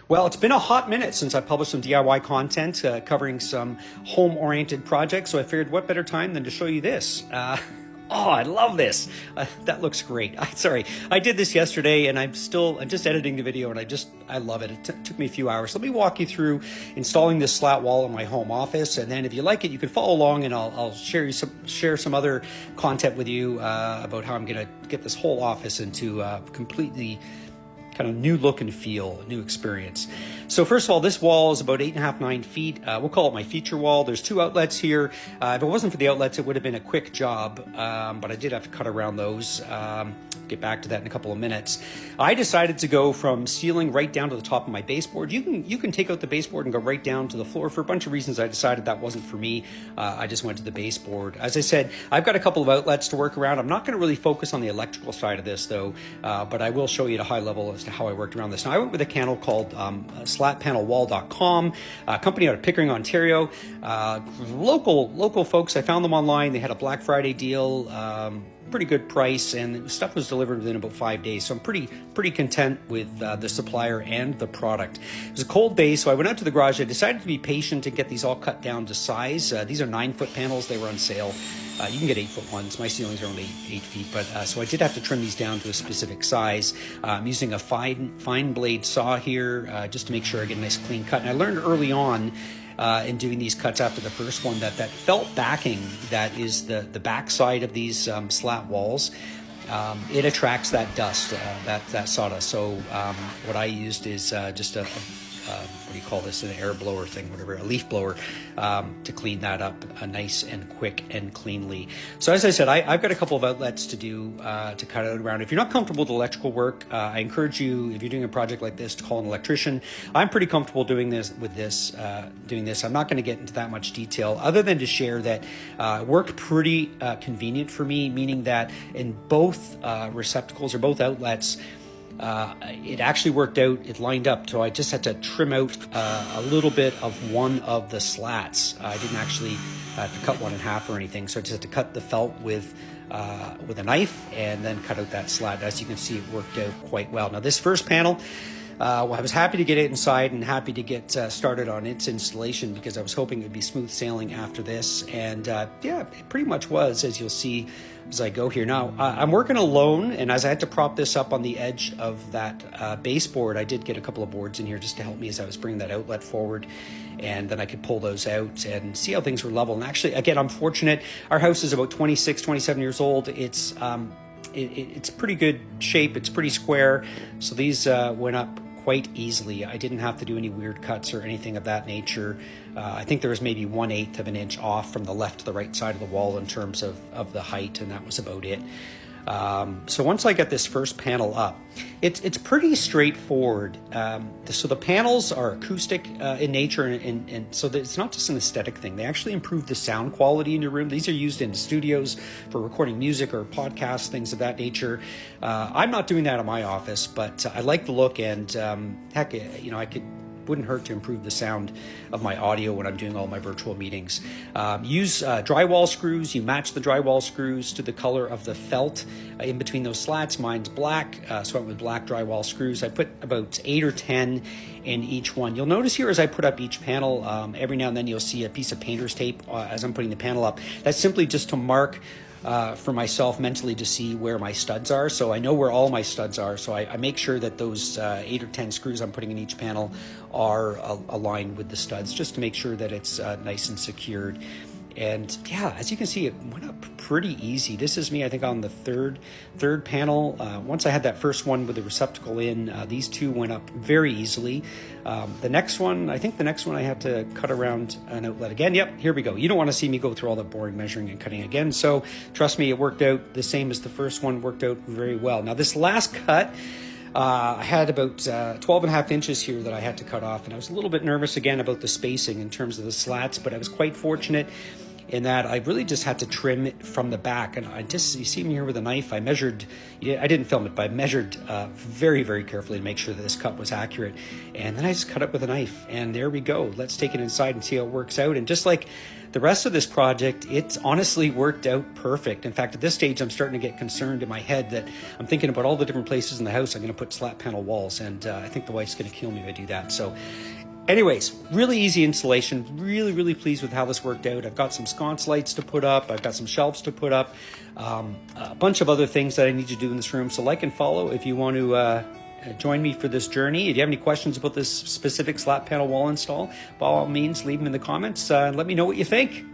Well, it's been a hot minute since I published some DIY content covering some home-oriented projects, so I figured what better time than to show you this. Oh, I love this. That looks great. Sorry, I did this yesterday and I'm just editing the video and I love it. It took me a few hours. Let me walk you through installing this slat wall in my home office. And then if you like it, you can follow along and I'll share some other content with you about how I'm going to get this whole office into completely kind of new look and feel, a new experience. So first of all, this wall is about 8.5, 9 feet. We'll call it my feature wall. There's 2 outlets here. If it wasn't for the outlets, it would have been a quick job, but I did have to cut around those. Get back to that in a couple of minutes. I decided to go from ceiling right down to the top of my baseboard. You can take out the baseboard and go right down to the floor. For a bunch of reasons, I decided that wasn't for me. I just went to the baseboard. As I said, I've got a couple of outlets to work around. I'm not going to really focus on the electrical side of this though, but I will show you at a high level as to how I worked around this. Now, I went with a channel called slatpanelwall.com, a company out of Pickering, Ontario. Local folks, I found them online. They had a Black Friday deal. Pretty good price, and stuff was delivered within about 5 days. So I'm pretty content with the supplier and the product. It was a cold day, so I went out to the garage. I decided to be patient and get these all cut down to size. These are 9-foot panels. They were on sale. You can get 8-foot ones. My ceilings are only 8 feet, but so I did have to trim these down to a specific size. I'm using a fine blade saw here just to make sure I get a nice clean cut. And I learned early on in doing these cuts after the first one that felt backing that is the back side of these slat walls, it attracts that dust, that sawdust. So what I used is just a what do you call this, an air blower thing, whatever, a leaf blower, to clean that up nice and quick and cleanly. So as I said, I've got a couple of outlets to do to cut out around. If you're not comfortable with electrical work, I encourage you, if you're doing a project like this, to call an electrician. I'm pretty comfortable doing this. I'm not going to get into that much detail other than to share that it worked pretty convenient for me, meaning that in both receptacles or both outlets, it actually worked out, it lined up, so I just had to trim out a little bit of one of the slats. I didn't actually have to cut one in half or anything, so I just had to cut the felt with a knife and then cut out that slat. As you can see, it worked out quite well. Now this first panel, well, I was happy to get it inside and happy to get started on its installation because I was hoping it would be smooth sailing after this, and yeah, it pretty much was, as you'll see as I go here. Now, I'm working alone, and as I had to prop this up on the edge of that baseboard, I did get a couple of boards in here just to help me as I was bringing that outlet forward, and then I could pull those out and see how things were level. And actually, again, I'm fortunate. Our house is about 26, 27 years old. It's pretty good shape. It's pretty square, so these went up quite easily. I didn't have to do any weird cuts or anything of that nature. I think there was maybe 1/8 of an inch off from the left to the right side of the wall in terms of the height, and that was about it. So once I get this first panel up, it's pretty straightforward. So the panels are acoustic in nature, and so it's not just an aesthetic thing. They actually improve the sound quality in your room. These are used in studios for recording music or podcasts, things of that nature. I'm not doing that in my office, but I like the look, and heck, you know, wouldn't hurt to improve the sound of my audio when I'm doing all my virtual meetings. Use drywall screws. You match the drywall screws to the color of the felt in between those slats. Mine's black, so I went with black drywall screws. I put about 8 or 10 in each one. You'll notice here as I put up each panel, every now and then you'll see a piece of painter's tape as I'm putting the panel up. That's simply just to mark for myself mentally to see where my studs are. So I know where all my studs are. So I make sure that those 8 or 10 screws I'm putting in each panel are aligned with the studs, just to make sure that it's nice and secured. And yeah, as you can see, it went up pretty easy. This is me, I think, on the third panel. Once I had that first one with the receptacle in, these two went up very easily. The next one, I think the next one I had to cut around an outlet again. Yep, here we go. You don't want to see me go through all the boring measuring and cutting again. So trust me, it worked out the same as the first one, worked out very well. Now this last cut, I had about 12.5 inches here that I had to cut off, and I was a little bit nervous again about the spacing in terms of the slats, but I was quite fortunate in that I really just had to trim it from the back. And you see me here with a knife. I measured, I didn't film it, but I measured very, very carefully to make sure that this cut was accurate. And then I just cut it with a knife, and there we go. Let's take it inside and see how it works out. And just like the rest of this project, it's honestly worked out perfect. In fact, at this stage, I'm starting to get concerned in my head that I'm thinking about all the different places in the house I'm going to put slat panel walls, and I think the wife's going to kill me if I do that. So anyways, really easy installation. Really, really pleased with how this worked out. I've got some sconce lights to put up. I've got some shelves to put up. A bunch of other things that I need to do in this room. So like and follow if you want to join me for this journey. If you have any questions about this specific slat panel wall install, by all means, leave them in the comments and let me know what you think.